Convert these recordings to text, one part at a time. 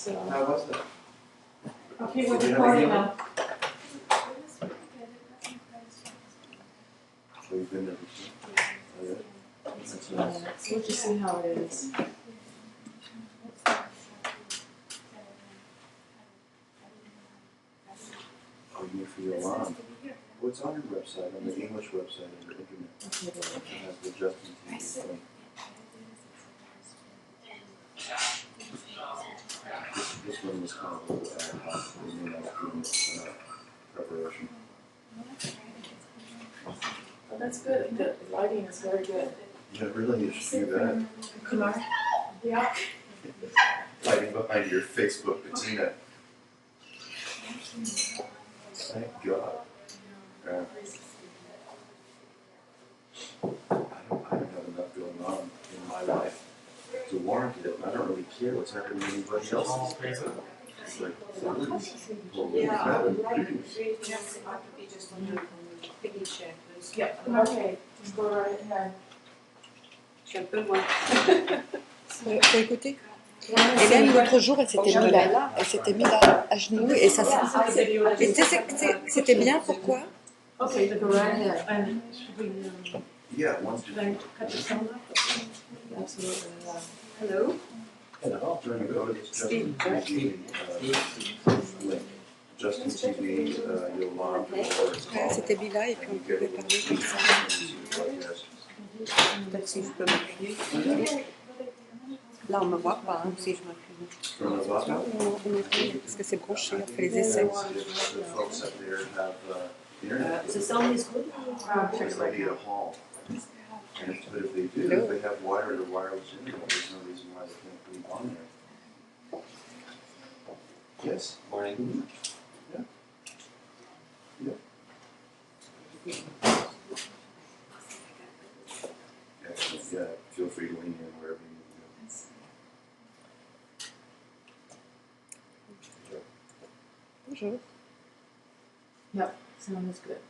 So. How was it? Okay, we're recording now. So you've been there before? Oh, yeah? That's nice. So we'll just see how it is. Oh, you for your alarm. Well, it's on your website, on the English website, on the internet. Okay, It has the Justin TV thing. This one was kind of a little ad hoc. We may not do enough preparation. Oh, that's good. The lighting is very good. Yeah, really, you should do that. Kumar? Yeah. Hiding behind your Facebook patina. Thank God. Yeah. I don't have enough going on in my life to warrant it. I don't really care what's happening to anybody else. It's like, Yeah, okay, go right ahead. Je suis un peu loin. Faut écouter. Hélène, l'autre jour, elle s'était mise là, elle s'était mise à genoux et ça c'était bien, pourquoi? Okay, go right ahead. And should we, yeah, once should I cut the sound off? Absolutely. Hello. Hello. Trying to go to this Justin TV link. Justin TV, you'll log Ouais, c'était mis là et puis on pouvait parler comme ça. Peut-être si je peux m'appuyer. Là, on ne me voit pas, hein, si je m'appuie. From the bottom. Parce que c'est branché, on fait les essais. The folks up there have internet. The sound is good. They need a hall. And but if they do, if they have wired or wireless internet, there's no reason why they can't be on there. Yes. Morning. Yeah. Yeah. Excellent. Yeah. Feel free to lean in wherever you go. Bonjour. Yep, sound is good.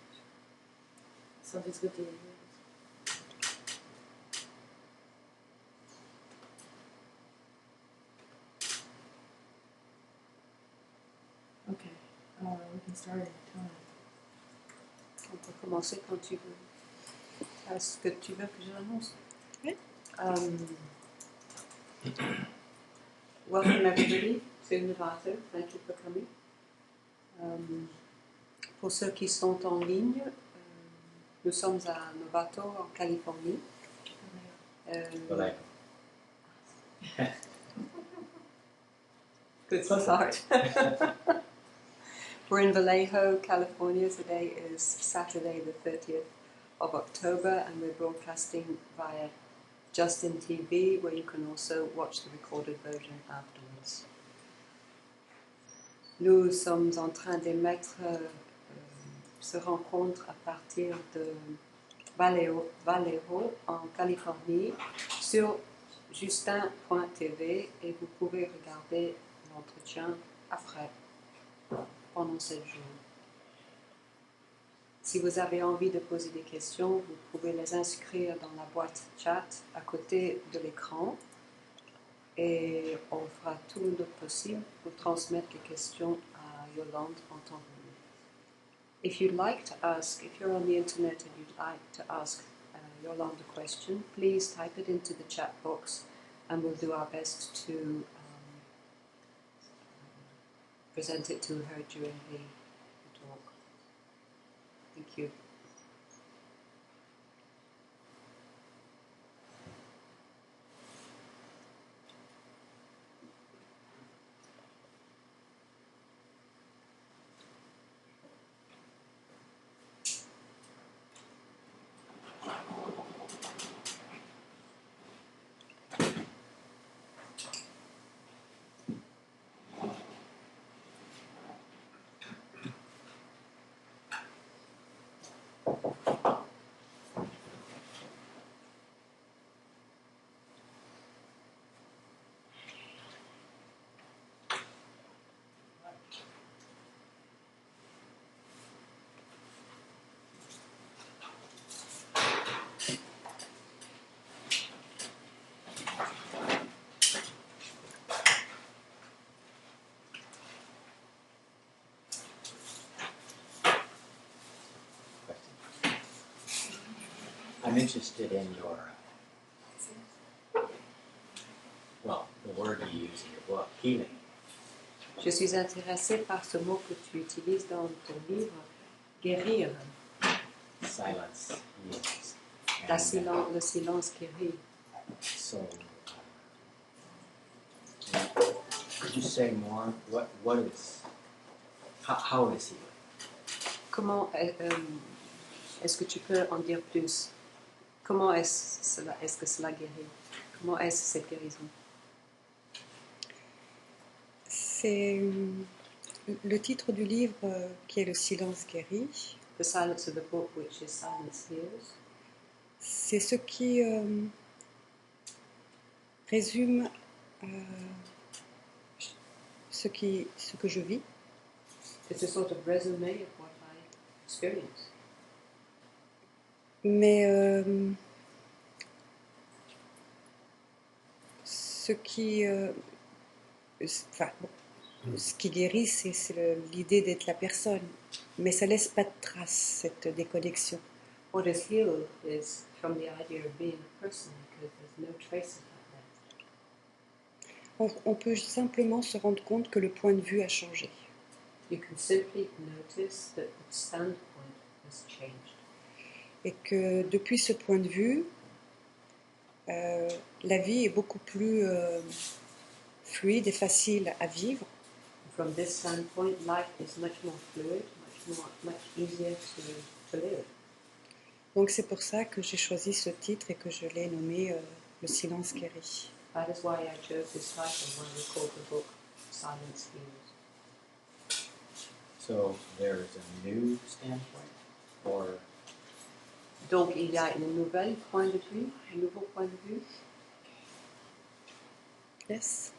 Sound is good to you. Okay, we can start at time. On peut commencer quand tu veux. Est-ce que tu veux que je l'annonce? Oui. Welcome everybody to Novato. Thank you for coming. Pour ceux qui sont en ligne, nous sommes à Novato en Californie. Good start. We're in Vallejo, California. Today is Saturday the 30th of October and we're broadcasting via Justin TV where you can also watch the recorded version afterwards. Nous sommes en train d'émettre ce rencontre à partir de Vallejo en Californie sur justin.tv et vous pouvez regarder l'entretien après, pendant 7 jours. Si vous avez envie de poser des questions, vous pouvez les inscrire dans la boîte chat à côté de l'écran et on fera tout le possible pour transmettre les questions à Yolande en temps venu. If you'd like to ask, if you're on the internet and you'd like to ask Yolande a question, please type it into the chat box and we'll do our best to present it to her during the talk. Thank you. I'm interested in your, well, the word you use in your book, healing. Je suis intéressée par ce mot que tu utilises dans ton livre, guérir. Silence heals. Le silence guérit. So, could you say more? What is, how is healing? Comment est-ce que tu peux en dire plus? Comment est-ce que cela guérit? Comment est-ce cette guérison? C'est le titre du livre qui est Le silence guérit. The silence of the book, which is Silence Heals. C'est ce qui résume ce que je vis. It's a sort of resume of what I experience. Mais ce qui guérit, c'est l'idée d'être la personne. Mais ça laisse pas de trace, cette déconnexion. What is healed is from the idea of being a person, because there's no trace of that there. On peut simplement se rendre compte que le point de vue a changé. You can simply notice that the standpoint has changed. Et que depuis ce point de vue, la vie est beaucoup plus fluide et facile à vivre. From this standpoint, life is much more fluid, much easier to live. Donc c'est pour ça que j'ai choisi ce titre et que je l'ai nommé Le silence guérit. That is why I chose this title when we called the book Silence Heals. So there is a new standpoint, or Donc il y a une nouvelle point de vue, un nouveau point de vue. Yes.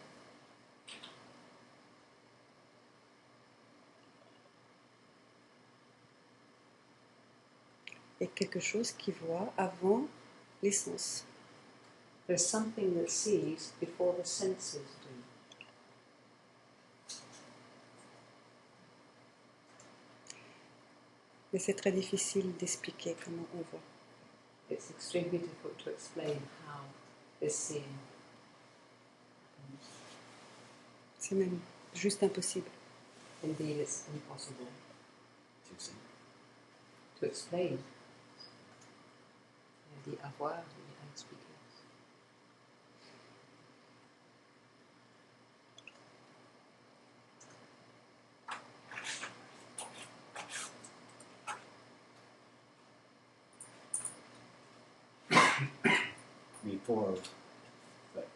Et quelque chose qui voit avant les sens. There's something that sees before the senses do. Mais c'est très difficile d'expliquer comment on voit. It's extremely difficult to explain how this seeing happens. C'est même juste impossible. Indeed, it's impossible to see. to explain. On dit avoir, on dit à expliquer. Before, but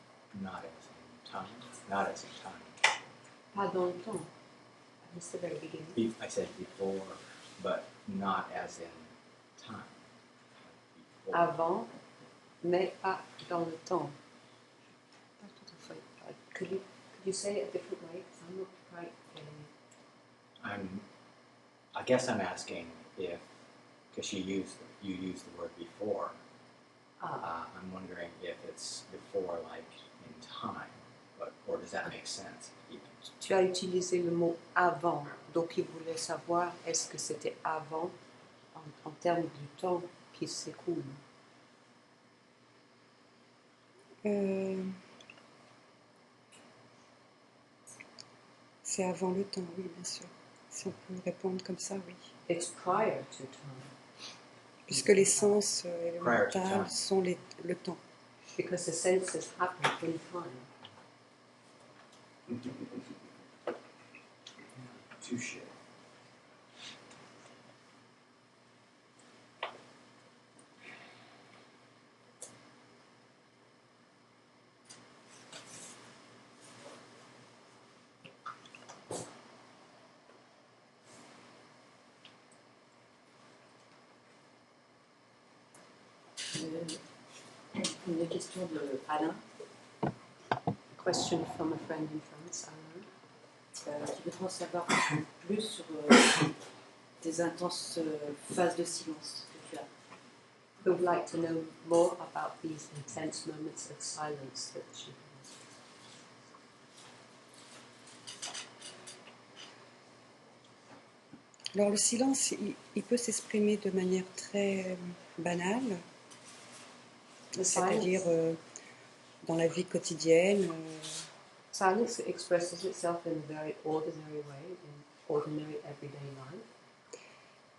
not as in time. Not as in time. Pas dans le temps. I missed the very beginning. I said before, but not as in time. Before. Avant, mais pas dans le temps. Pas tout à fait. Could you say it a different way? Because I'm not quite getting it. I guess I'm asking if, because you used the word before. I'm wondering if it's before, like in time, or does that make sense? Even? Tu as utilisé le mot avant, donc il voulait savoir est-ce que c'était avant en termes du temps qui s'écoule. C'est avant le temps, oui, bien sûr. Si on peut répondre comme ça, oui. It's prior to time. Puisque les sens et le Prior to mental time. sont le temps. Because the senses happen in time. Touche. Une question de Alain, Question from a friend in France, Alain. qui voudrait en savoir plus sur tes intenses phases de silence que tu as. Who would like to know more about these intense moments of silence that she has. Alors le silence, il peut s'exprimer de manière très banale, The c'est-à-dire silence, dans la vie quotidienne. silence expresses itself in a very ordinary way, in ordinary everyday life.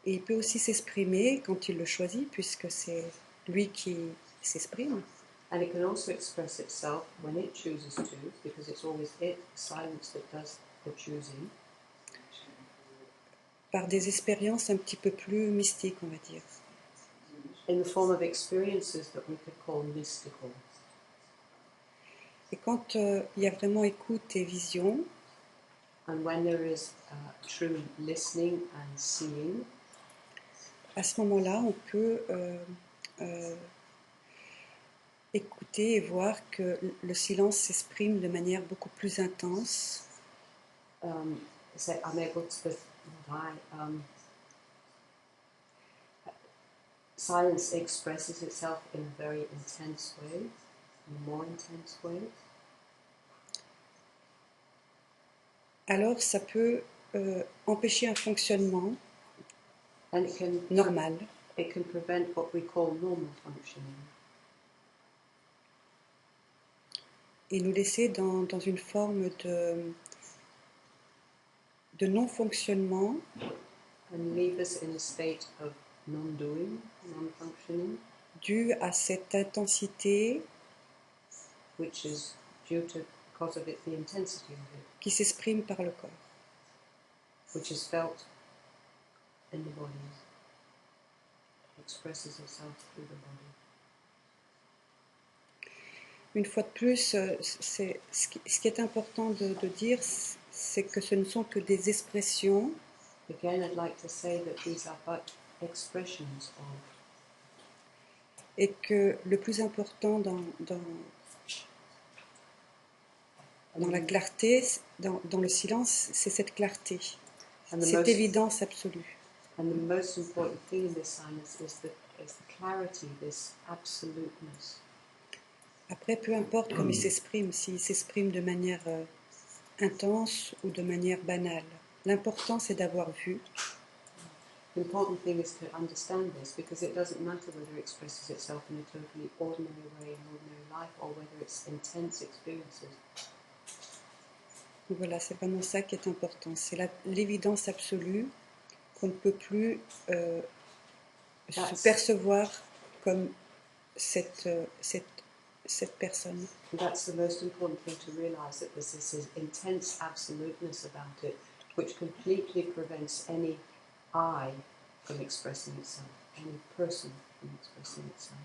Et il peut aussi s'exprimer quand il le choisit, puisque c'est lui qui s'exprime, And it can also express itself when it chooses to, because it's always it, silence, that does the choosing, par des expériences un petit peu plus mystiques, on va dire. in the form of experiences that we could call mystical. Et quand il y a vraiment écoute et vision, And when there is true listening and seeing, à ce moment-là, on peut écouter et voir que le silence s'exprime de manière beaucoup plus intense, so I'm able to specify. Silence expresses itself in a very intense way, in a more intense way. alors ça peut empêcher un fonctionnement And it can normal. It can prevent what we call normal functioning. Et nous laisser dans une forme de non-fonctionnement And leave us in a state of non-doing, non-functioning, dû à cette intensité which is due to, because of it, the intensity of it, qui s'exprime par le corps. which is felt in the body, expresses itself through the body. Une fois de plus, ce qui est important de dire, c'est que ce ne sont que des expressions Again, I'd like to say that these are but expressions of, et que le plus important dans la clarté, dans le silence, c'est cette clarté, and the cette most, évidence absolue. and the most important thing in this silence is the clarity, this absoluteness. Après, peu importe comment il s'exprime, s'il s'exprime de manière intense ou de manière banale. L'important, c'est d'avoir vu The important thing is to understand this, because it doesn't matter whether it expresses itself in a totally ordinary way in ordinary life or whether it's intense experiences. Voilà, c'est vraiment ça qui est important. C'est l'évidence absolue qu'on ne peut plus se percevoir comme cette personne. That's the most important thing to realize, that there's this intense absoluteness about it, which completely prevents any I from expressing itself, any person from expressing itself.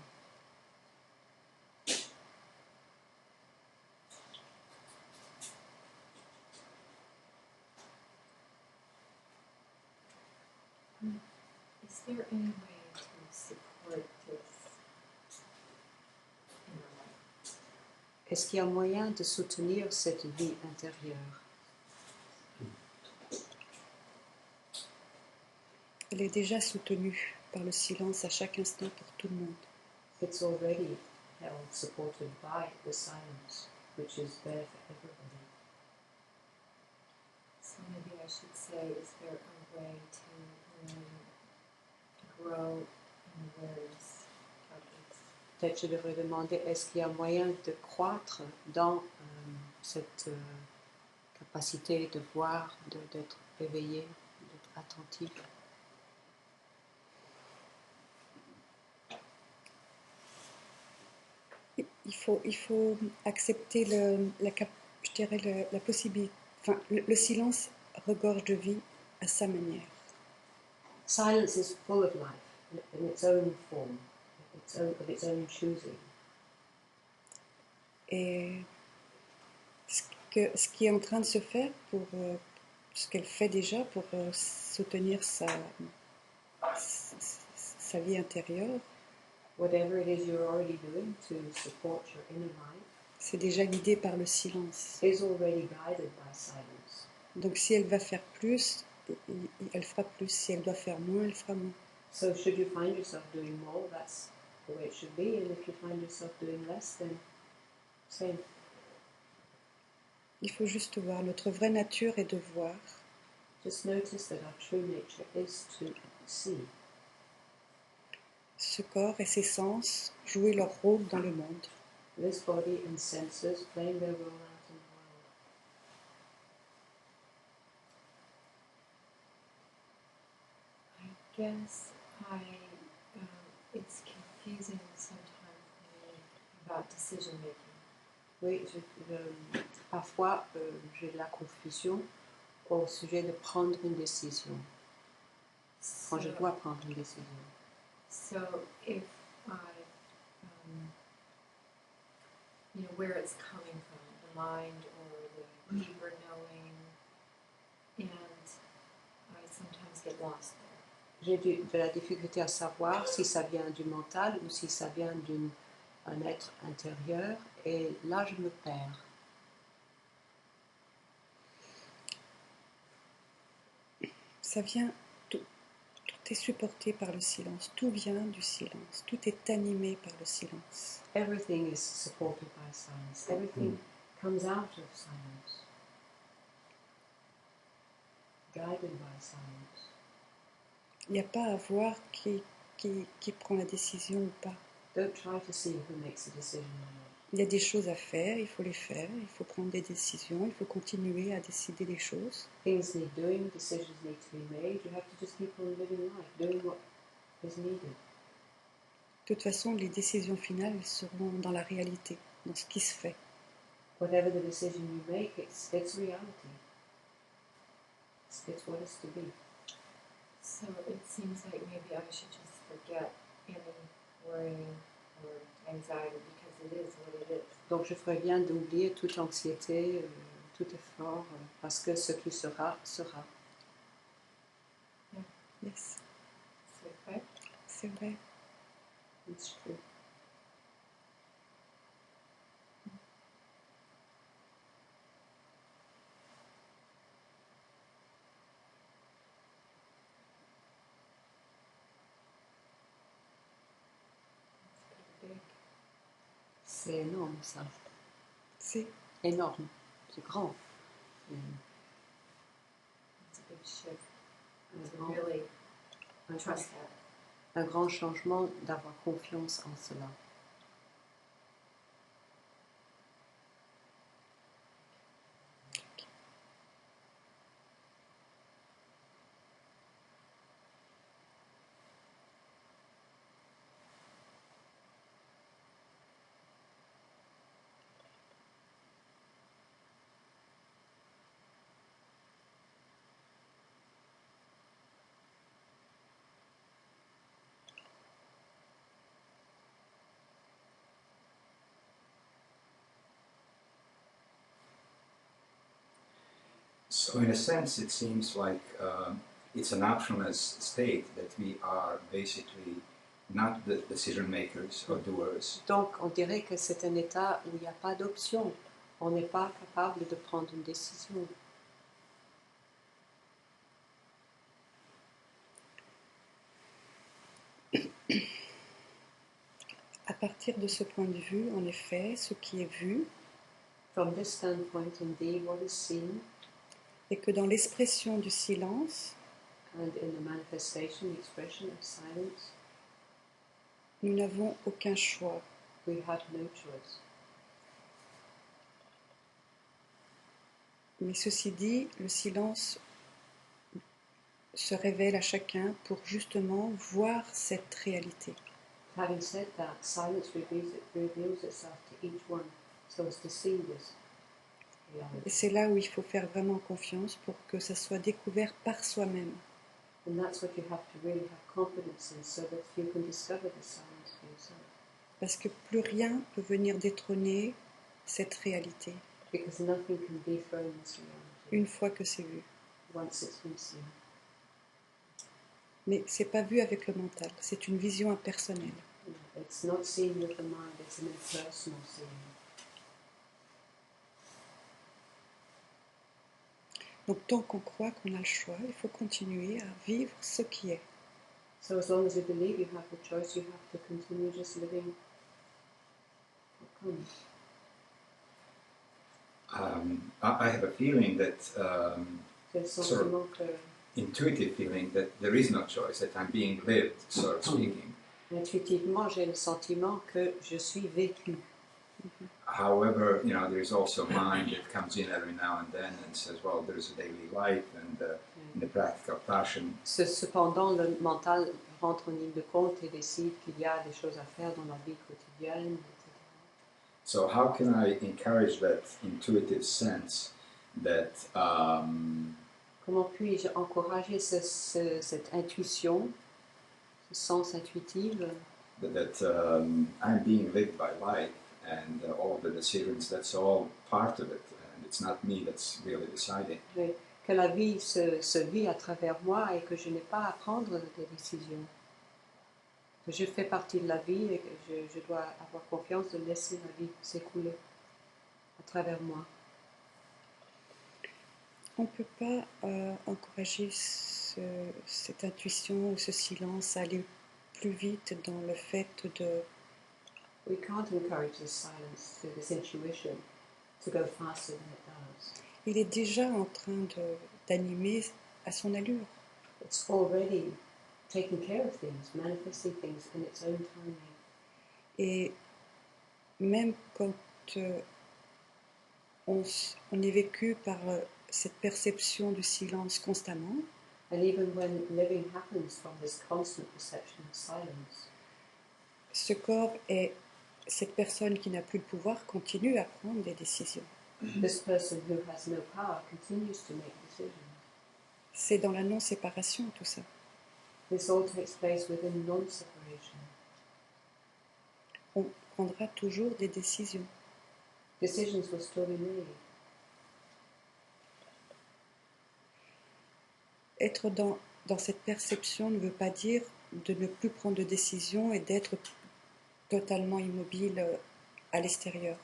Is there any way to support this inner life? Est-ce qu'il y a moyen de soutenir cette vie intérieure? Elle est déjà soutenue par le silence à chaque instant pour tout le monde. It's already held, supported by the silence, which is there for everybody. So maybe I should say, is there a way to grow in awareness of this? Peut-être je devrais demander, est-ce qu'il y a moyen de croître dans cette capacité de voir, d'être éveillé, d'être attentif? Il faut accepter je dirais la possibilité. Enfin, le silence regorge de vie à sa manière. Silence is full of life in its own form, of its own choosing. Et ce qui est en train de se faire ce qu'elle fait déjà pour soutenir sa vie intérieure, Whatever it is you're already doing to support your inner life c'est déjà guidé par le silence. is already guided by silence. Donc si elle va faire plus, elle fera plus. Si elle doit faire moins, elle fera moins. So should you find yourself doing more, that's the way it should be. And if you find yourself doing less, then same. Il faut juste voir. Notre vraie nature est de voir. Just notice that our true nature is to see. ce corps et ses sens jouer leur rôle dans le monde. This body and senses playing their role out in the world. I guess it's confusing sometimes for me about decision making. Oui, parfois j'ai de la confusion au sujet de prendre une décision, quand je dois prendre une décision. So if where it's coming from, the mind or the deeper knowing, and I sometimes get lost there. J'ai de la difficulté à savoir si ça vient du mental ou si ça vient d'un être intérieur, et là je me perds. Ça vient, tout est supporté par le silence, tout vient du silence, tout est animé par le silence. Everything is supported by silence. Everything comes out of silence, guided by silence. Il n'y a pas à voir qui prend la décision ou pas. Don't try to see who makes a decision or not. Il y a des choses à faire, il faut les faire, il faut prendre des décisions, il faut continuer à décider des choses. Things need doing, decisions need to be made. You have to just keep on living life, doing what is needed. De toute façon, les décisions finales elles seront dans la réalité, dans ce qui se fait. Whatever the decision you make, it's reality. It's what is to be. So it seems like maybe I should just forget any worrying or anxiety because it is what it is. Donc je ferais bien d'oublier toute anxiété, tout effort, parce que ce qui sera, sera. Yes, C'est vrai? c'est vrai. It's true. C'est énorme ça. C'est Énorme. C'est grand. It's a big shift. Un To grand, really un trust that. un grand changement d'avoir confiance en cela. So in a sense, it seems like it's an optionless state that we are basically not the decision makers or doers. Donc on dirait que c'est un état où il n'y a pas d'option. On n'est pas capable de prendre une décision. à partir de ce point de vue, en effet, ce qui est vu, From this standpoint, indeed, what is seen, est que dans l'expression du silence, and in the manifestation, the expression of silence, nous n'avons aucun choix. we have no choice. Mais ceci dit, le silence se révèle à chacun pour justement voir cette réalité. Having said that, silence reveals itself to each one, so as to see this Et reality. c'est là où il faut faire vraiment confiance pour que ça soit découvert par soi-même. And that's what you have to really have confidence in, so that you can discover the silence for yourself. Parce que plus rien peut venir détrôner cette réalité, Because nothing can dethrone this reality une fois que c'est vu. once it's been seen. Mais c'est pas vu avec le mental, c'est une vision impersonnelle. It's not seen with the mind, it's an impersonal seeing. Donc tant qu'on croit qu'on a le choix, il faut continuer à vivre ce qui est. So as long as you believe you have the choice, you have to continue just living what comes. I have a feeling that, C'est le Sort sentiment que intuitive feeling that there is no choice, that I'm being lived, sort of speaking. Intuitivement, j'ai le sentiment que je suis vécu. However, there's also mind that comes in every now and then and says, well, there's a daily life and in the practical passion. Cependant, le mental rentre en ligne de compte et décide qu'il y a des choses à faire dans la vie quotidienne, etc. So how can I encourage that intuitive sense that Comment puis-je encourager cette intuition, ce sens intuitif, I'm being led by life and all the decisions, that's all part of it, and it's not me that's really deciding. que la vie se vit à travers moi et que je n'ai pas à prendre des décisions. Que je fais partie de la vie et que je dois avoir confiance de laisser la vie s'écouler à travers moi. On ne peut pas encourager cette intuition ou ce silence à aller plus vite dans le fait de... We can't encourage this silence, this intuition, to go faster than it does. Il est déjà en train d'animer à son allure. It's already taking care of things, manifesting things in its own timing. Et même quand on est vécu par cette perception du silence constamment, And even when living happens from this constant perception of silence, ce corps et cette personne qui n'a plus le pouvoir continue à prendre des décisions. this person who has no power continues to make decisions. C'est dans la non-séparation tout ça. This all takes place within non-separation. On prendra toujours des décisions. Decisions will still be made. Être dans cette perception ne veut pas dire de ne plus prendre de décisions et d'être totalement immobile à l'extérieur.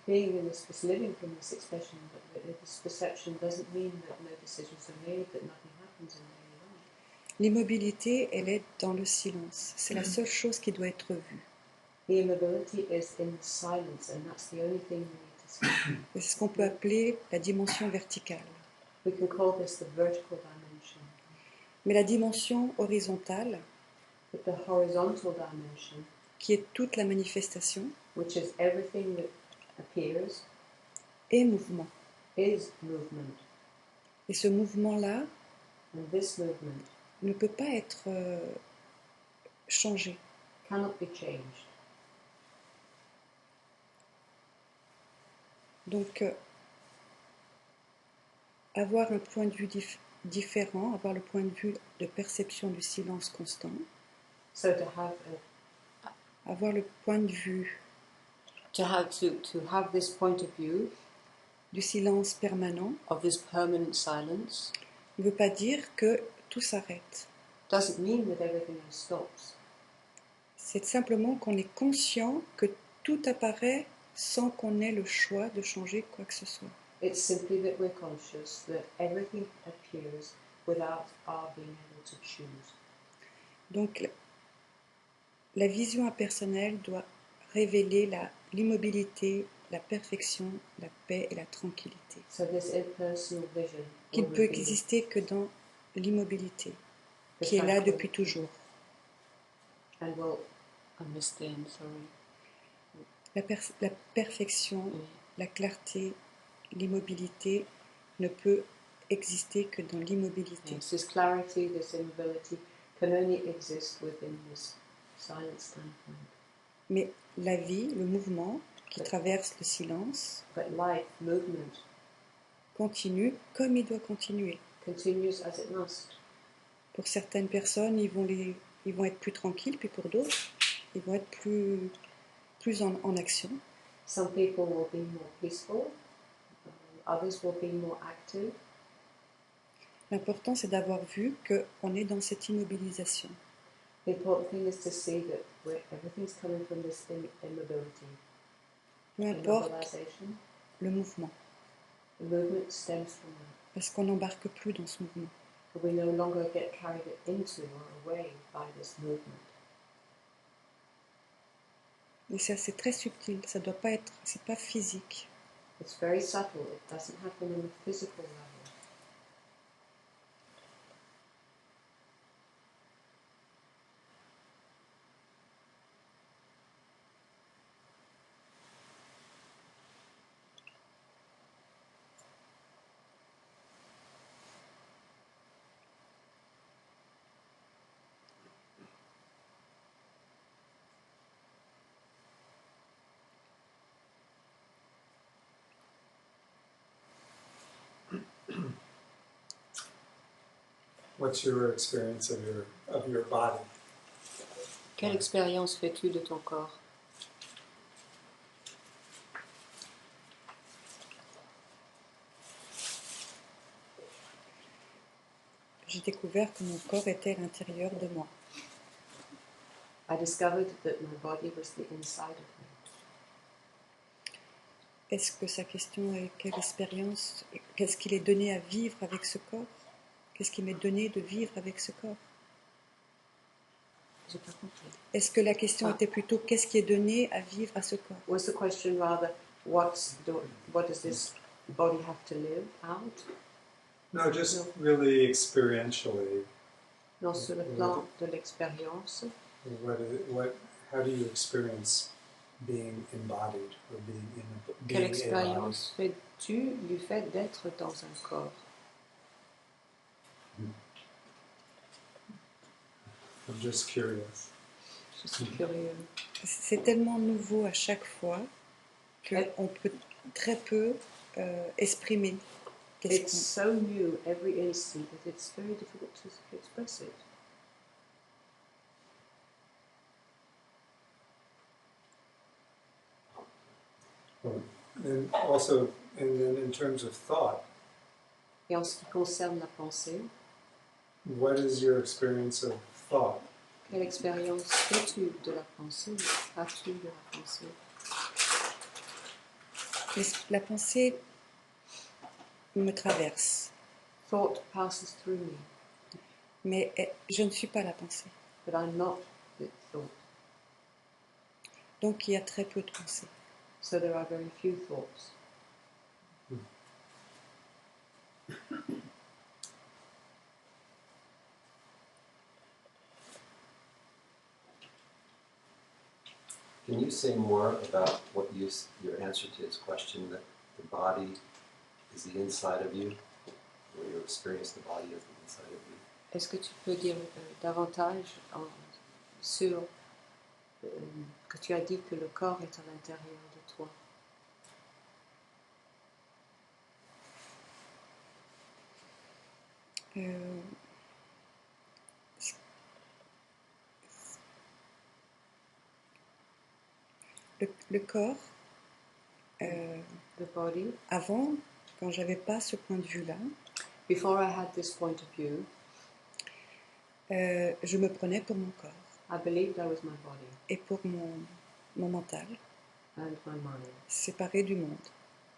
Being in this, living from this expression, this perception doesn't mean that no decisions are made, that nothing happens in daily life. L'immobilité, elle est dans le silence. C'est la seule chose qui doit être vue. The immobility is in the silence, and that's the only thing we need to see. C'est ce qu'on peut appeler la dimension verticale. We can call this the vertical dimension. Mais la dimension horizontale, But the horizontal dimension, qui est toute la manifestation, which is everything that appears, est mouvement. is movement. Et ce mouvement-là And this movement ne peut pas être changé. cannot be changed. Donc, avoir un point de vue différent, avoir le point de vue de perception du silence constant, So to have avoir le point de vue to have this point of view du silence permanent, of this permanent silence ne veut pas dire que tout s'arrête. doesn't mean that everything else stops. C'est simplement qu'on est conscient que tout apparaît sans qu'on ait le choix de changer quoi que ce soit. It's simply that we're conscious that everything appears without our being able to choose. Donc, la vision impersonnelle doit révéler l'immobilité, la perfection, la paix et la tranquillité, So this impersonal vision qui ne will peut reveal exister que dans l'immobilité, the qui est là tranquil- depuis toujours. And will understand, sorry. La perfection, la clarté, l'immobilité ne peut exister que dans l'immobilité. Yes, this clarity, this immobility can only exist within this silent standpoint. Mais la vie, le mouvement qui traverse le silence, But life, movement, continue comme il doit continuer. continues as it must. Pour certaines personnes, ils vont être plus tranquilles, puis pour d'autres, ils vont être plus en action. Some people will be more peaceful, others will be more active. L'important, c'est d'avoir vu qu'on est dans cette immobilisation. The important thing is to see that everything's coming from this immobility, Peu importe immobilization. le mouvement, The movement stems from that. parce qu'on n'embarque plus dans ce mouvement. But we no longer get carried into or away by this movement. Et ça, c'est très subtil, ça doit pas être, c'est pas physique. It's very subtle. It doesn't happen on a physical level. What's your experience of your body? Quelle expérience fais-tu de ton corps? J'ai découvert que mon corps était à l'intérieur de moi. I discovered that my body was the inside of me. Est-ce que sa question est quelle expérience, qu'est-ce qu'il est donné à vivre avec ce corps? Qu'est-ce qui m'est donné de vivre avec ce corps? J'ai pas compris. Est-ce que la question était plutôt qu'est-ce qui est donné à vivre à ce corps? Was the question rather what does this body have to live out? No, just really experientially. Non, sur le plan de l'expérience. How do you experience being embodied or Quelle being expérience fais-tu du fait d'être dans un corps? I'm just curious. Je suis curieux. C'est tellement nouveau à chaque fois qu'on peut très peu exprimer. It's so new every instant that it's very difficult to express it. And also, and then in terms of thought, Et en ce qui concerne la pensée, what is your experience of thought? quelle expérience fais-tu de la pensée? As-tu de la pensée? La pensée me traverse, Thought passes through me, mais je ne suis pas la pensée. but I'm not the thought. Donc il y a très peu de pensées. So there are very few thoughts. Can you say more about what your answer to his question, that the body is the inside of you, or you experience the body as the inside of you? Est-ce que tu peux dire davantage sur que tu as dit que le corps est à l'intérieur de toi? Le corps, The body. avant, quand j'avais pas ce point de vue-là, Before I had this point of view, je me prenais pour mon corps I believed I was my body et pour mon mental, and my mind, séparé du monde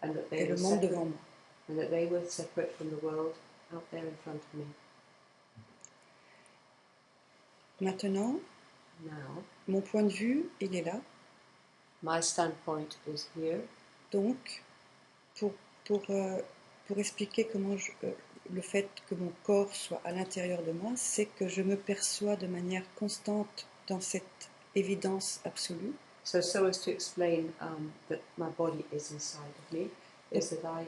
and that et they le were monde separate, devant moi. and that they were separate from the world out there in front of me. Maintenant, Now, mon point de vue, il est là. my standpoint is here. Donc, pour expliquer comment le fait que mon corps soit à l'intérieur de moi, c'est que je me perçois de manière constante dans cette évidence absolue. So as to explain that my body is inside of me, is that I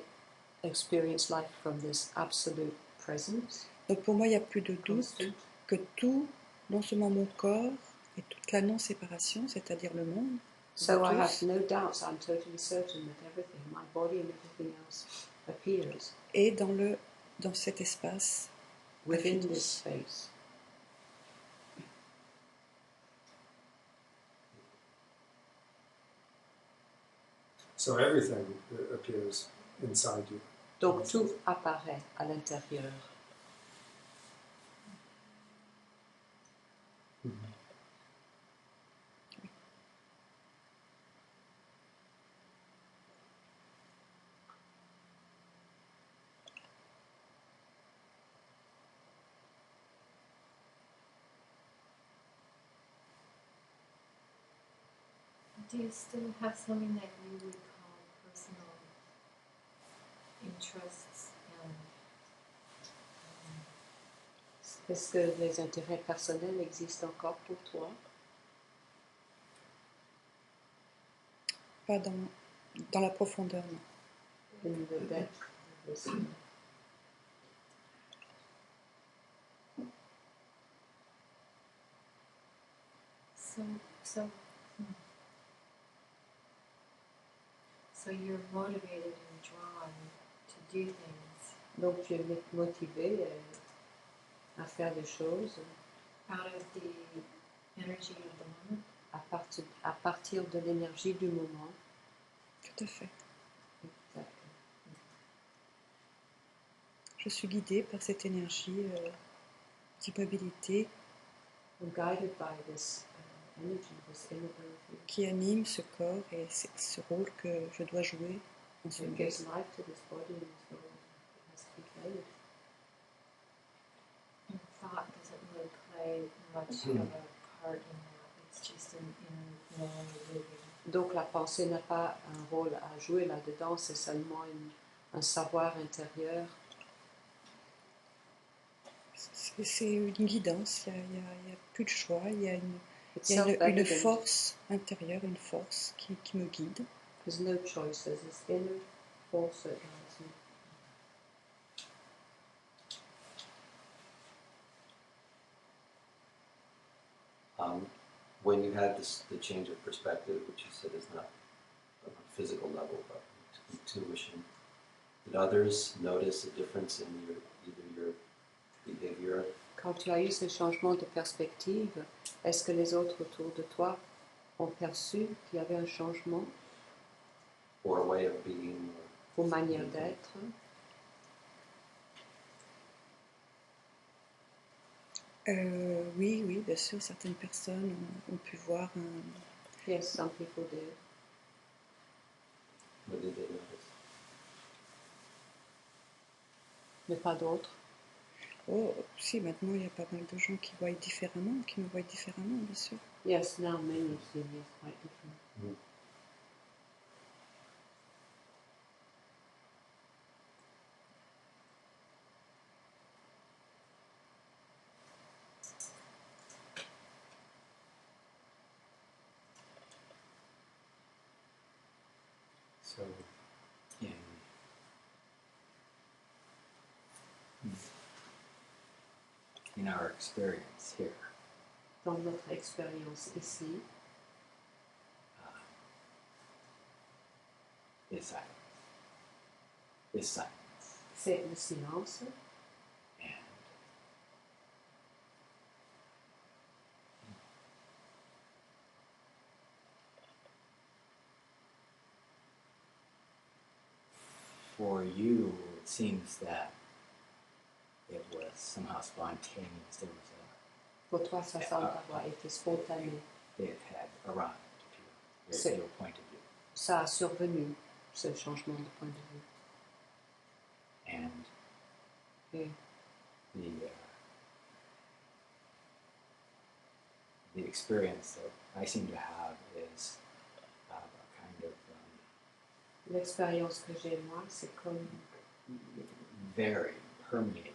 experience life from this absolute presence. Donc pour moi, il n'y a plus de doute Constant. que tout, non seulement mon corps et toute la non-séparation, c'est-à-dire le monde, So I have no doubts, I'm totally certain that everything, my body and everything else, appears et dans cet espace within infini. this space. So everything appears inside you. Donc tout apparaît à l'intérieur. Do you still have something that you would call personal interests and Est-ce que les intérêts personnels existent encore pour toi? Pas dans la profondeur, non. In the depth of this? So you're motivated and drawn to do things. Donc tu es motivé à faire des choses out of the energy of the moment. à partir de l'énergie du moment. Tout à fait. Exactly. Je suis guidée par cette énergie d'immobilité I'm guided by this energy, this immobility. qui anime ce corps et ce rôle que je dois jouer en ce It moment. gives life to this body and this world. It has to be played. And thought doesn't really play much of a part in that. It's just an inner knowing and living. Donc la pensée n'a pas un rôle à jouer là-dedans, c'est seulement un savoir intérieur. C'est une guidance, il n'y a plus de choix, il y a une It's une self-evident. force intérieure, une force qui me guide. There's no choice. There's this inner force that guides me. When you had the change of perspective, which you said is not on a physical level, but intuition, did others notice a difference in either your behavior? Quand tu as eu ce changement de perspective, est-ce que les autres autour de toi ont perçu qu'il y avait un changement Or a way of being? aux manières d'être? Oui, bien sûr, certaines personnes ont pu voir un... Yes, some people did. What did they notice? Mais pas d'autres. Oh, si, maintenant il y a pas mal de gens qui voient différemment, qui me voient différemment, bien sûr. Yes, now many see me as quite different. So, in our experience here, Dans notre expérience ici, is silence. Is silence. c'est le silence. And for you, it seems that it was somehow spontaneous. There was Pour toi, ça semble avoir été spontané. it had arrived to C'est- your point of view. Ça a survenu, ce changement de point de vue. And Et the experience that I seem to have is a kind of l'expérience que j'ai moi, c'est comme very permeating.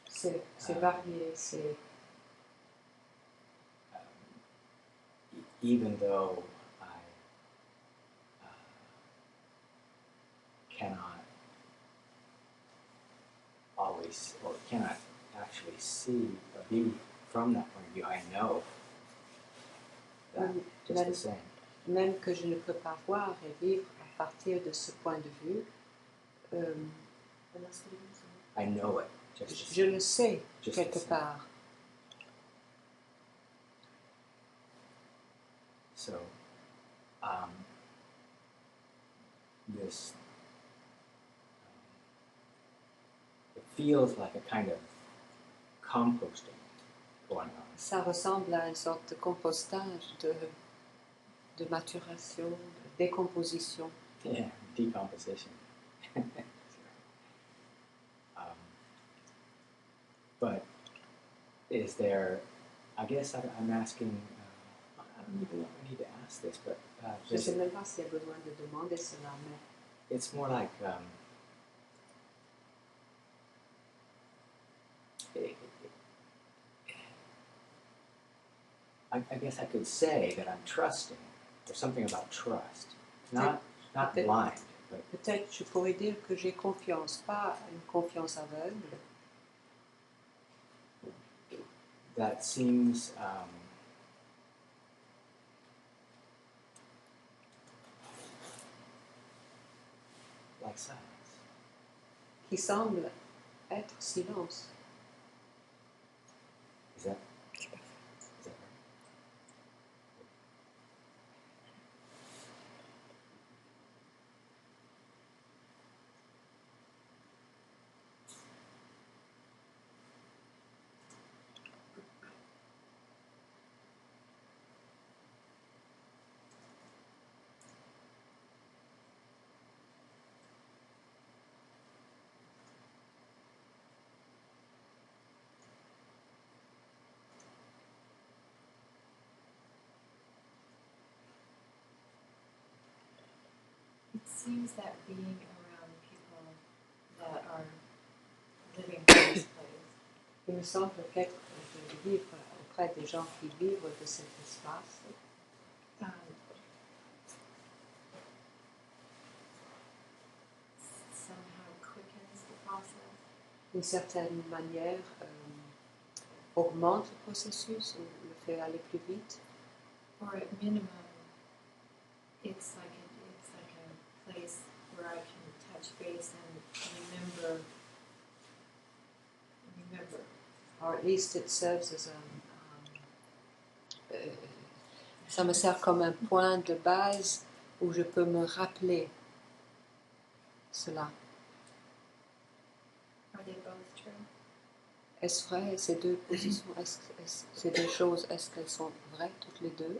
c'est varié, c'est Even though I cannot always, or cannot actually see or be from that point of view, I know that just the same. même que je ne peux pas voir et vivre à partir de ce point de vue. I know it just the Je same. le sais Just quelque the same. part. So, this it feels like a kind of composting going on. Ça ressemble à une sorte de compostage, de maturation, de décomposition. Yeah, decomposition. But is there? I guess I'm asking. I don't even know if I need to ask this, but Je ne sais même pas s'il y a besoin de demander cela, mais it's more like I guess I could say that I'm trusting. There's something about trust, not Okay. blind, but peut-être je pourrais dire que j'ai confiance, pas une confiance aveugle. that seems like silence. Qui semble être silence. Is that C'est parfait. is that right? It seems that being around people that are living in this place Il me semble qu'être de vivre auprès des gens qui vivent de cet espace um, somehow quickens the process, d'une certaine manière augmente le processus ou le fait aller plus vite. or at minimum, it's like a place where I can touch base and remember. Or at least it serves as ça me sert comme un point de base où je peux me rappeler cela. Are they both true? Est-ce vrai, ces deux positions, ces deux choses, est-ce qu'elles sont vraies toutes les deux?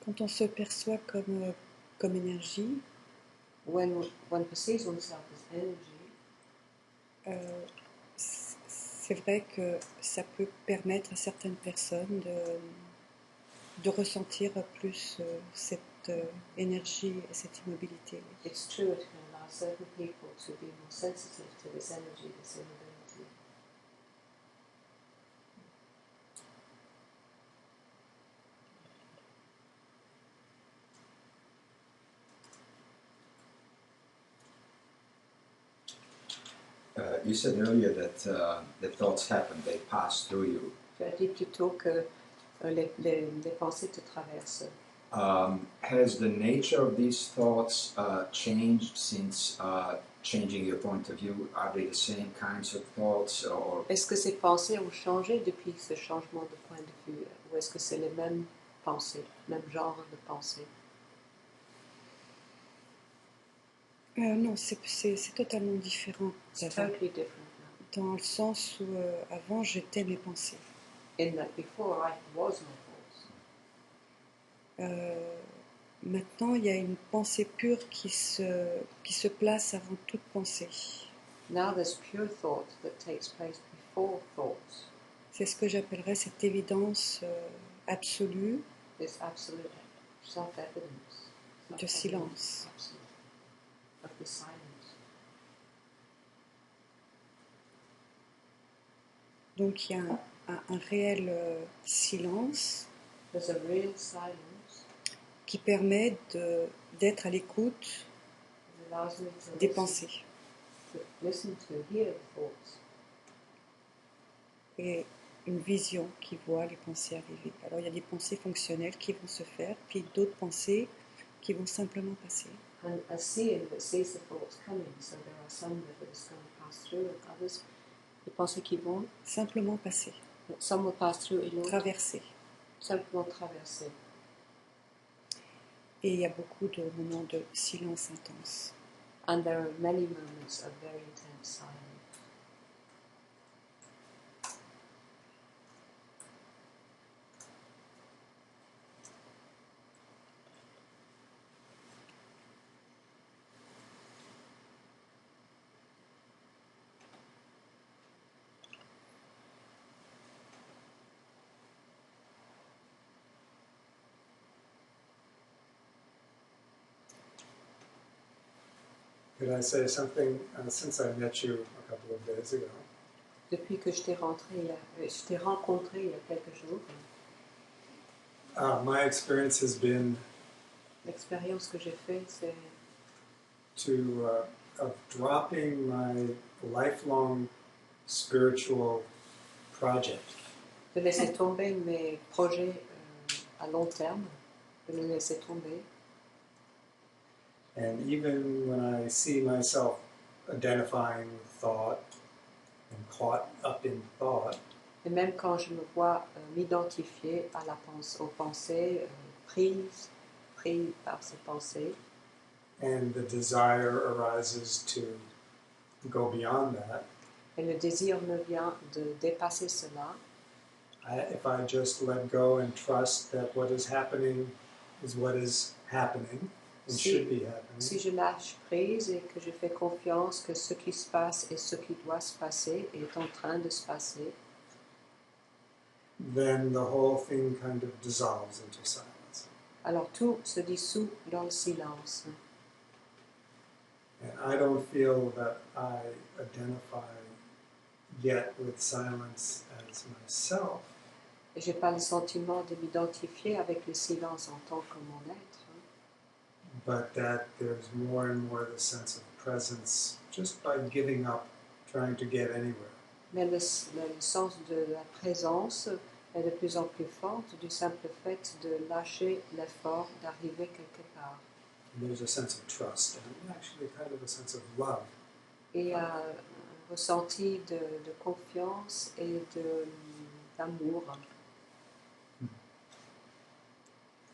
Quand on se perçoit comme énergie, When one perceives oneself as energy, c'est vrai que ça peut permettre à certaines personnes de ressentir plus cette énergie et cette immobilité. it's true it can allow certain people to be more sensitive to this energy, this immobility. You said earlier that the thoughts happen, they pass through you. Tu as dit plutôt que les pensées te traversent. Has the nature of these thoughts changed since changing your point of view? Are they the same kinds of thoughts, or Est-ce que ces pensées ont changé depuis ce changement de point de vue? Ou est-ce que c'est les mêmes pensées, même genre de pensées? Non, c'est totalement différent It's d'avant, totally different now. dans le sens où avant j'étais mes pensées. In that before I was my thoughts. Maintenant, il y a une pensée pure qui se place avant toute pensée. Now there's pure thought that takes place before thoughts. C'est ce que j'appellerais cette évidence absolue This absolute self-evidence. de silence. Absolute. Of the silence. Donc il y a un réel silence There's a real silence qui permet d'être à l'écoute that allows me to des pensées. listen to hear the thoughts. Et une vision qui voit les pensées arriver. Alors il y a des pensées fonctionnelles qui vont se faire, puis d'autres pensées qui vont simplement passer. And a seeing that sees the thoughts coming, so there are some that are just going to pass through, and others, les pensées qui vont, Simplement passer, some will pass through et l'autre traverser. simplement traverser. Et il y a beaucoup de moments de silence intense. And there are many moments of very intense silence. Could I say something since I met you a couple of days ago? Depuis que je t'ai rencontré il y a quelques jours, My experience has been l'expérience que j'ai faite, c'est of dropping my lifelong spiritual project. de laisser tomber mes projets à long terme, de les laisser tomber. And even when I see myself identifying with thought and caught up in thought, Et même quand je me vois m'identifier à aux pensées, pris par ces pensées, and the desire arises to go beyond that, et le désir me vient de dépasser cela, if I just let go and trust that what is happening is what is happening and should be happening, si je lâche prise et que je fais confiance que ce qui se passe et ce qui doit se passer est en train de se passer, then the whole thing kind of dissolves into silence. alors tout se dissout dans le silence. And I don't feel that I identify yet with silence as myself, Et je n'ai pas le sentiment de m'identifier avec le silence en tant que mon être, but that there's more and more the sense of presence just by giving up trying to get anywhere. mais le sens de la présence est de plus en plus forte du simple fait de lâcher l'effort d'arriver quelque part. And there's a sense of trust and actually kind of a sense of love. Et un ressenti de confiance et d'amour.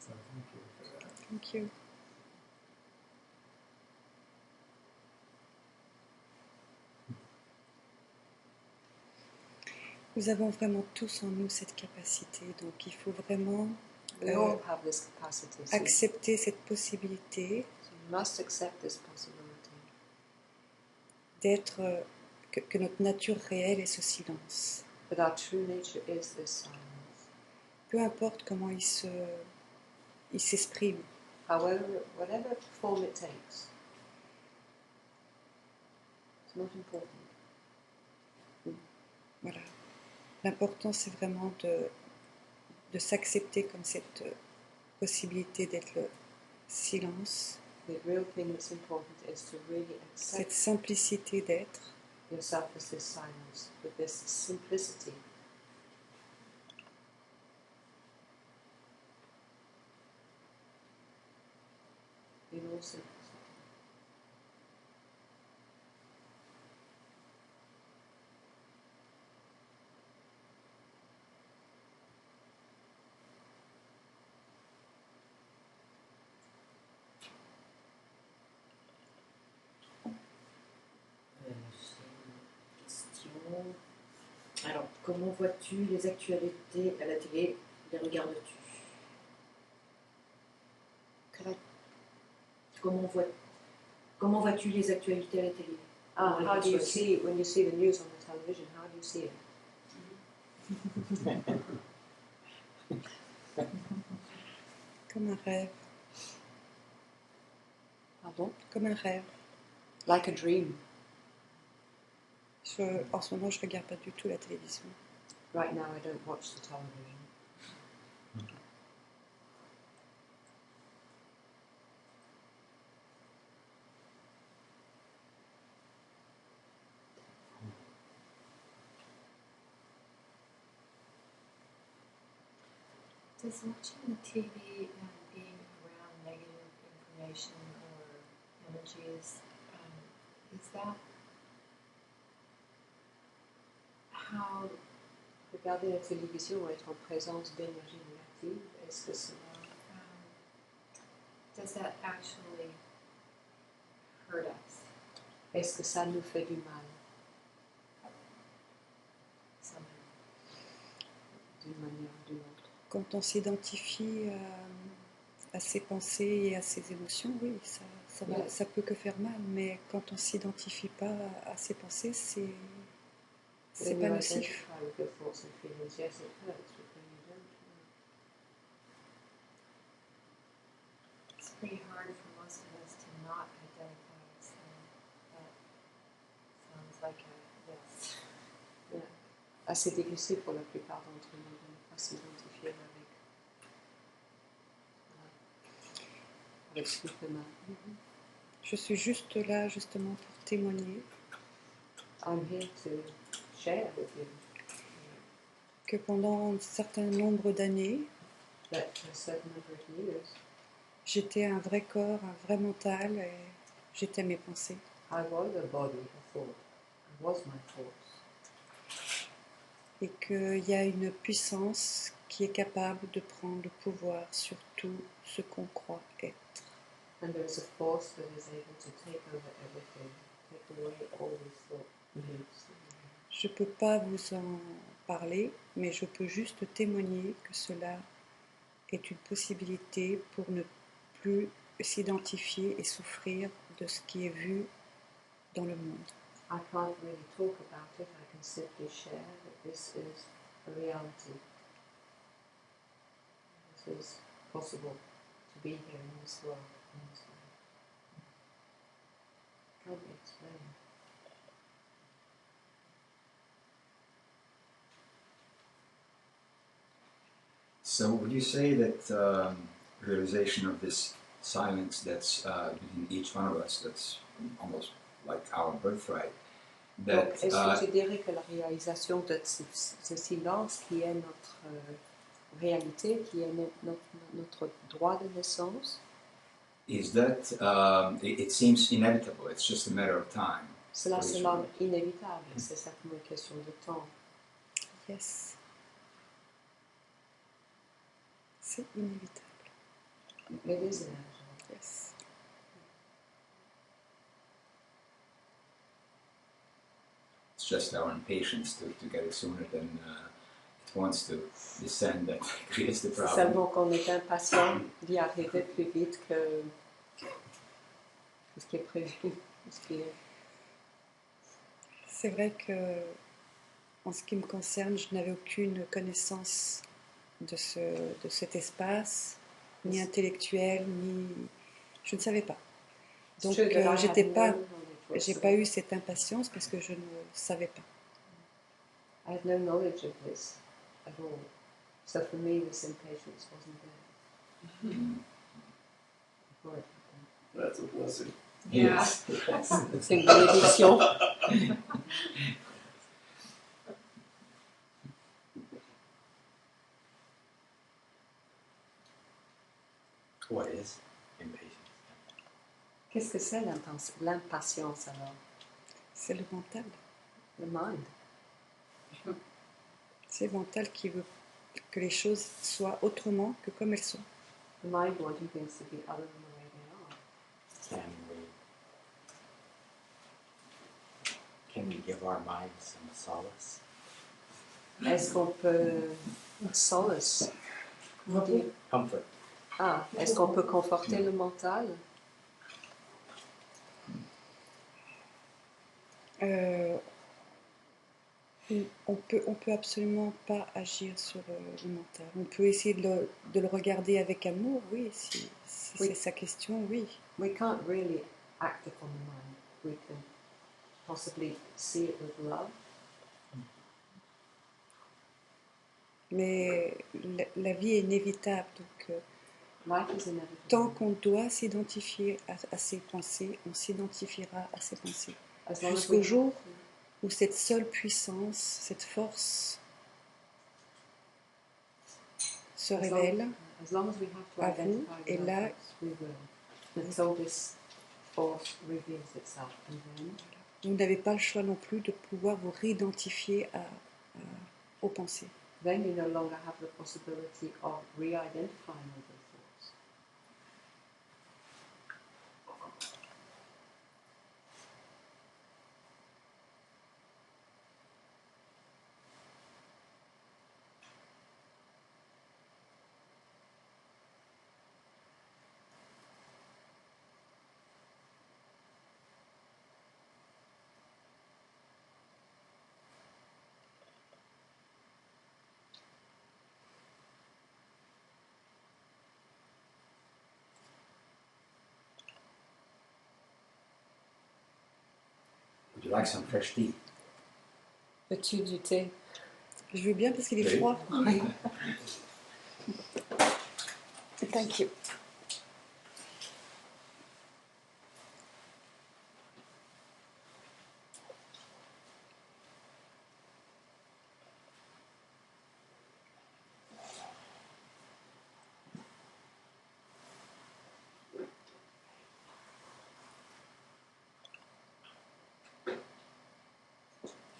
So thank you for that. Thank you. Nous avons vraiment tous en nous cette capacité, donc il faut vraiment We all have this capacity. So accepter cette possibilité you must accept this possibility. d'être, que notre nature réelle est ce silence. But our true nature is this silence. Peu importe comment il s'exprime, However, whatever form it takes, it's not important. voilà. L'important c'est vraiment de s'accepter comme cette possibilité d'être le silence, The real thing that's important is to really cette accept simplicité d'être, yourself as this silence, with this simplicity. In all simplicity. J'ai une question. Alors, comment vois-tu les actualités à la télé? Les regardes-tu? Comment vois-tu les actualités à la télé? How do you see, when you see the news on the television, how do you see it? comme un rêve, Pardon? comme un rêve. Like a dream. En ce moment, je ne regarde pas du tout la télévision. Right now I don't watch the television. Does watching the TV and being around negative information or images, is that how, Regarder la télévision ou être en présence d'énergie négative, est-ce que cela does that actually hurt us est-ce que ça nous fait du mal somehow? d'une manière ou d'une autre? Quand on s'identifie à ses pensées et à ses émotions, oui, ça peut que faire mal, mais quand on ne s'identifie pas à ses pensées, c'est pas nocif. With your thoughts and feelings, yes, it hurts, but when you don't, It's pretty hard for most of us to not identify ourselves. That sounds like a yes. assez difficile pour la plupart d'entre nous de ne pas s'identifier avec ce qui fait mal. Je suis juste là, justement, pour témoigner I'm here to share with you que pendant un certain nombre d'années, that a certain number of years j'étais un vrai corps, un vrai mental, et j'étais mes pensées. I was a body, a thought. I was my thoughts. Et qu'il y a une puissance qui est capable de prendre le pouvoir sur tout ce qu'on croit être. And there is a force that is able to take over everything, take away all these thought beliefs. Je ne peux pas vous en parler, mais je peux juste témoigner que cela est une possibilité pour ne plus s'identifier et souffrir de ce qui est vu dans le monde. I can't really talk about it, I can simply share that this is a reality. This is possible to be here in this world, in this way. Can't be explained. So would you say that realization of this silence that's within each one of us, that's almost like our birthright, Donc, that est-ce que tu dirais que la réalisation de ce silence qui est notre réalité, qui est notre droit de naissance, is that it seems inevitable, it's just a matter of time. cela for each semble one. inévitable, c'est simplement une question de temps. Yes. C'est inévitable. It is inevitable. Yes. It's just our impatience to get it sooner than it wants to descend that creates the C'est problem. seulement qu'on est impatient d'y arriver plus vite que ce qui est prévu. Ce qui est... C'est vrai que, en ce qui me concerne, je n'avais aucune connaissance de cet espace, ni intellectuelle, ni... Je ne savais pas. Donc, j'ai pas eu cette impatience parce que je ne savais pas. I had no knowledge of this at all. So for me, this impatience wasn't there. Before it happened. That's a blessing. Yes. C'est une bénédiction. What is impatience? Qu'est-ce que c'est l'impatience alors? C'est le mental. Le mind. C'est le mental qui veut que les choses soient autrement que comme elles sont. The mind wanting things to be other than the way they are. Can we give our minds some solace? Est-ce qu'on peut solace? Comment dire? Comfort. Ah, est-ce qu'on peut conforter le mental? On peut absolument pas agir sur le mental. On peut essayer de le regarder avec amour, oui, si Oui. c'est sa question, oui. We can't really act upon the mind. We can possibly see it with love. Mais la vie est inévitable, donc Life is inevitable. tant qu'on doit s'identifier à ses pensées, on s'identifiera à ses pensées. As long as Jusqu'au we jour où cette seule puissance, cette force se révèle, as long as we have to à vous, identify et with là- our thoughts, we will. Until this force reveals itself, and then vous n'avez pas le choix non plus de pouvoir vous réidentifier aux pensées. you no longer have the possibility of re-identifying with those thoughts. Would you like some fresh tea? Veux-tu du thé? Je veux bien parce qu'il est Oui. froid. Thank you.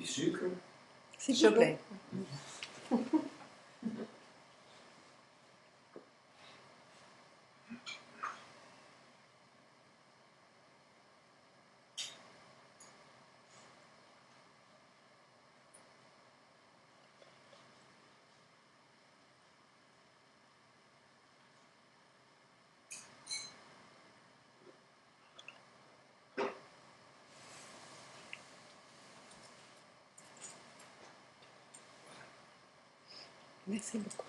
Du sucre? S'il vous Sugar. plaît. Merci beaucoup.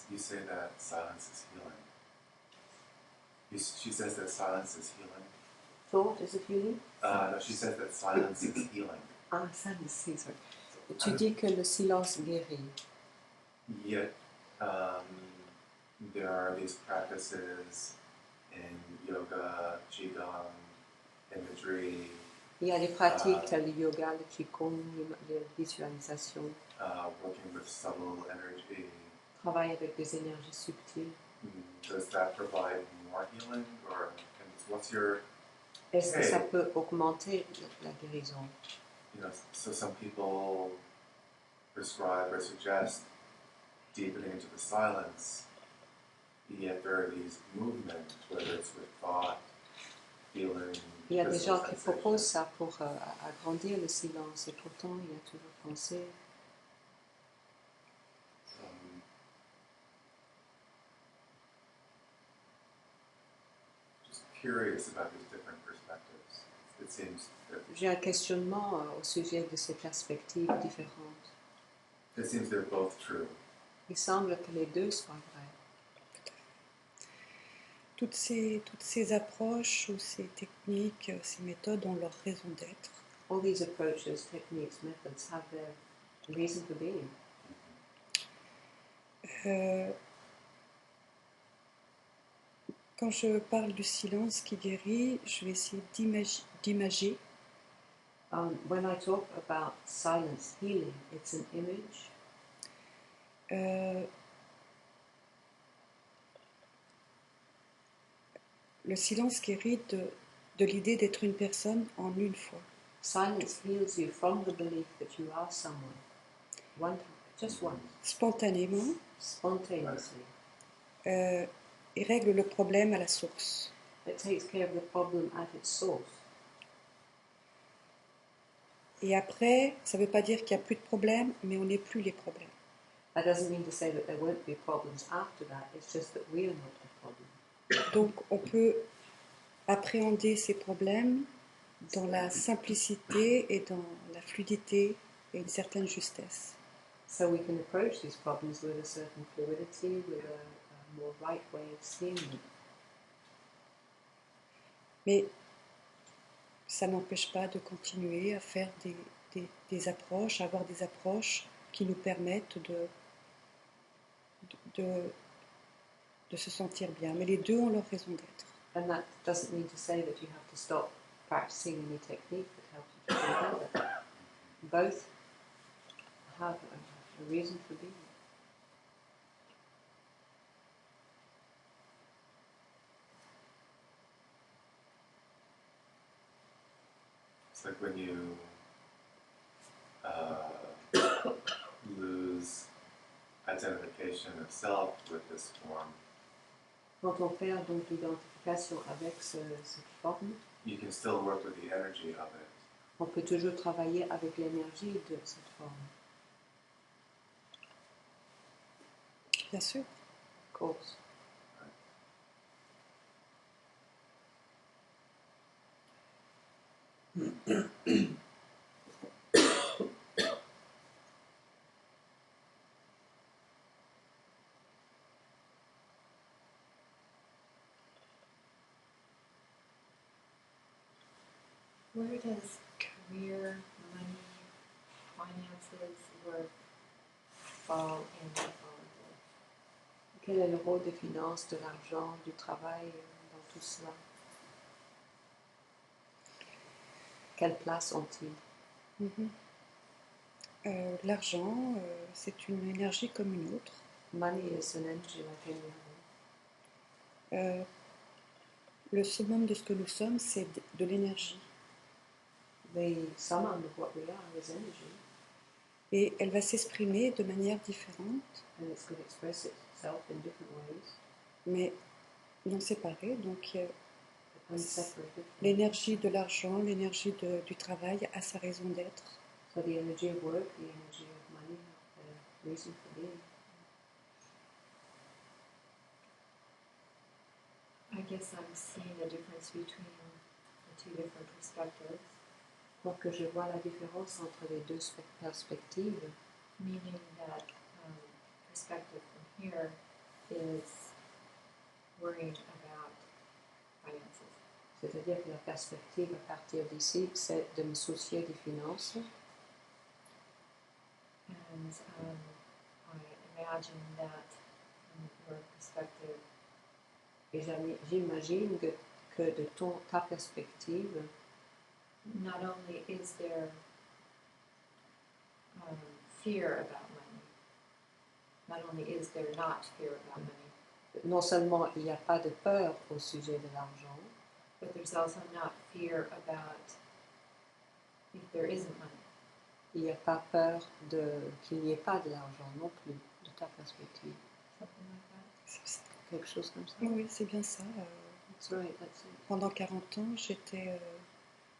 You say that silence is healing. She says that silence is healing. Thought is it healing? No, she says that silence is healing. Ah, silence, sorry. Tu dis que le silence guérit. Yet, there are these practices in yoga, qigong, imagery, Il y a des pratiques telles le yoga, le qigong, les visualisations, working with subtle energy. travail avec des énergies subtiles. Does that provide more healing, or what's your? Est-ce que ça peut augmenter la guérison? You know, so some people prescribe or suggest deepening into the silence. Yet there are these movements, whether it's with thought, feeling. Il y a des gens qui proposent ça pour agrandir le silence, et pourtant il y a toujours pensée. Just curious about these different perspectives. It seems that J'ai un questionnement au sujet de ces perspectives différentes. it seems they're both true. Il semble que les deux soient vrais. Toutes ces approches ou ces techniques, ces méthodes ont leur raison d'être. All these approaches, techniques, methods have their reason for being. Quand je parle du silence qui guérit, je vais essayer d'imager. When I talk about silence healing, it's an image. Le silence guérit de l'idée d'être une personne en une fois. Silence heals you from the belief that you are someone. One time, just once. Spontanément. Spontaneously. Et règle le problème à la source. It takes care of the problem at its source. Et après, ça ne veut pas dire qu'il n'y a plus de problème, mais on n'est plus les problèmes. That doesn't mean to say that there won't be problems after that. It's just that we are not the problem. Donc, on peut appréhender ces problèmes dans la simplicité et dans la fluidité et une certaine justesse. So we can approach these problems with a certain fluidity, with a more right way of seeing them. Mais ça n'empêche pas de continuer à faire des approches, à avoir des approches qui nous permettent de se sentir bien. Mais les deux ont leur raison d'être. And that doesn't mean to say that you have to stop practicing any technique that helps you to feel better. Both have a reason for being. It's like when you lose identification of self with this form, Quand on perd donc l'identification avec cette forme, you can still work with the energy of it. on peut toujours travailler avec l'énergie de cette forme. Bien sûr. Of course. Where does career, money, finances, work fall in with all of this? Quel est le rôle des finances, de l'argent, du travail dans tout cela? Quelle place ont-ils? Mhm. L'argent, c'est une énergie comme une autre. Money is an energy like any other. Le summum de ce que nous sommes, c'est de l'énergie. The summum of what we are is energy, Et elle va s'exprimer de manière différente, and it's going to express itself in different ways, mais non séparées. Donc il y a unseparated. l'énergie de l'argent, l'énergie du travail a sa raison d'être. So the energy of work, the energy of money, the reason for being. I guess I'm seeing the difference between the two different perspectives, Donc je vois la différence entre les deux perspectives, meaning that perspective from here is worrying about finances. c'est-à-dire que la perspective à partir d'ici, c'est de me soucier des finances. And I imagine that from your perspective, Et j'imagine que de ta perspective, not only is there fear about money, not only is there not fear about money, non seulement il n'y a pas de peur au sujet de l'argent, but there's also not fear about if there isn't money. il n'y a pas peur qu'il n'y ait pas de l'argent non plus, de ta perspective. Something like that. C'est- Quelque chose comme ça. Oui, c'est bien ça. That's right, that's it. Pendant 40 ans,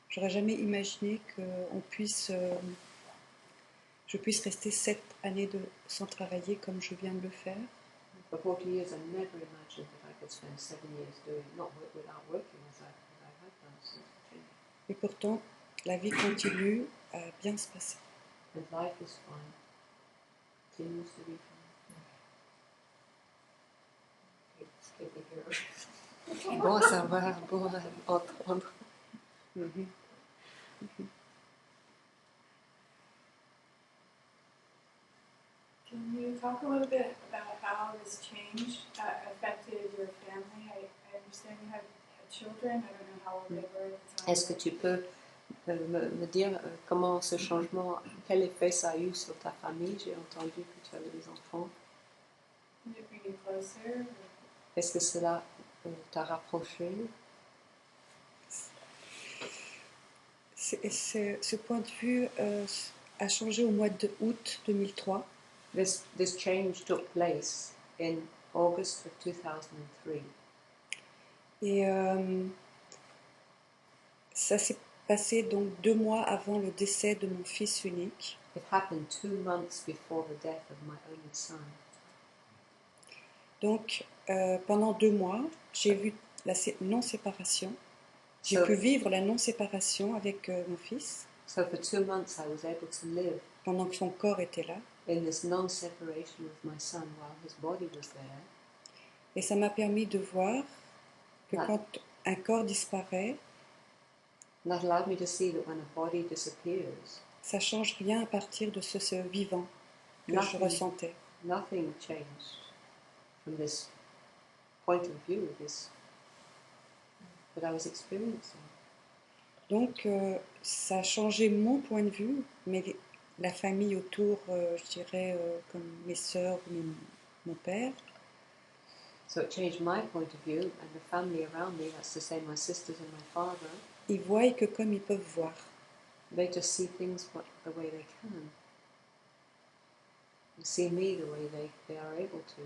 j'aurais jamais imaginé que je puisse rester 7 années sans travailler comme je viens de le faire. For 40 years, I never imagined that I could spend 7 years without working as I have done since Virginia. Et pourtant, la vie continue à bien se passer. And life is fine. Continues to be fine. It's good to hear. Bon à savoir, bon à entendre. Mhm. Can you talk a little bit about how this change affected your family? I understand you had children. I don't know how old they were at the time. Est-ce que tu peux me dire comment ce changement, quel effet ça a eu sur ta famille? J'ai entendu que tu avais des enfants. Did it bring you closer? Est-ce que cela t'a rapproché? Ce point de vue a changé au mois d'août 2003. This change took place in August of 2003. Et ça s'est passé donc 2 mois avant le décès de mon fils unique. It happened 2 months before the death of my only son. Donc pendant 2 mois, j'ai vu la non-séparation. J'ai So- pu vivre la non-séparation avec mon fils So for 2 months, I was able to live pendant que son corps était là. in this non-separation with my son while his body was there. Et ça m'a permis de voir que Ouais. quand un corps disparaît, And that allowed me to see that when a body disappears, ça change rien à partir de ce vivant que je Nothing. ressentais. nothing changed from this point of view, this that I was experiencing. Donc ça a changé mon point de vue, mais la famille autour, je dirais, comme mes sœurs, mon père. So it changed my point of view, and the family around me, that's to say my sisters and my father, Ils voient que comme ils peuvent voir. they just see things the way they can. They see me the way they are able to.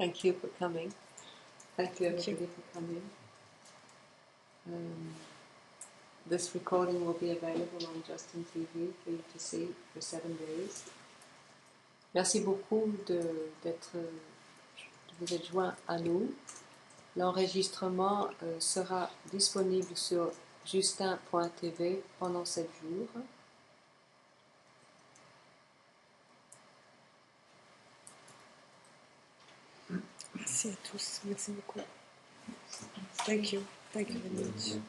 Thank you for coming. Thank you everybody for coming. This recording will be available on Justin TV for you to see for 7 days. Merci beaucoup de vous être joints à nous. L'enregistrement sera disponible sur justin.tv pendant 7 jours. Merci à tous. Merci beaucoup. Thank you. Thank you very much.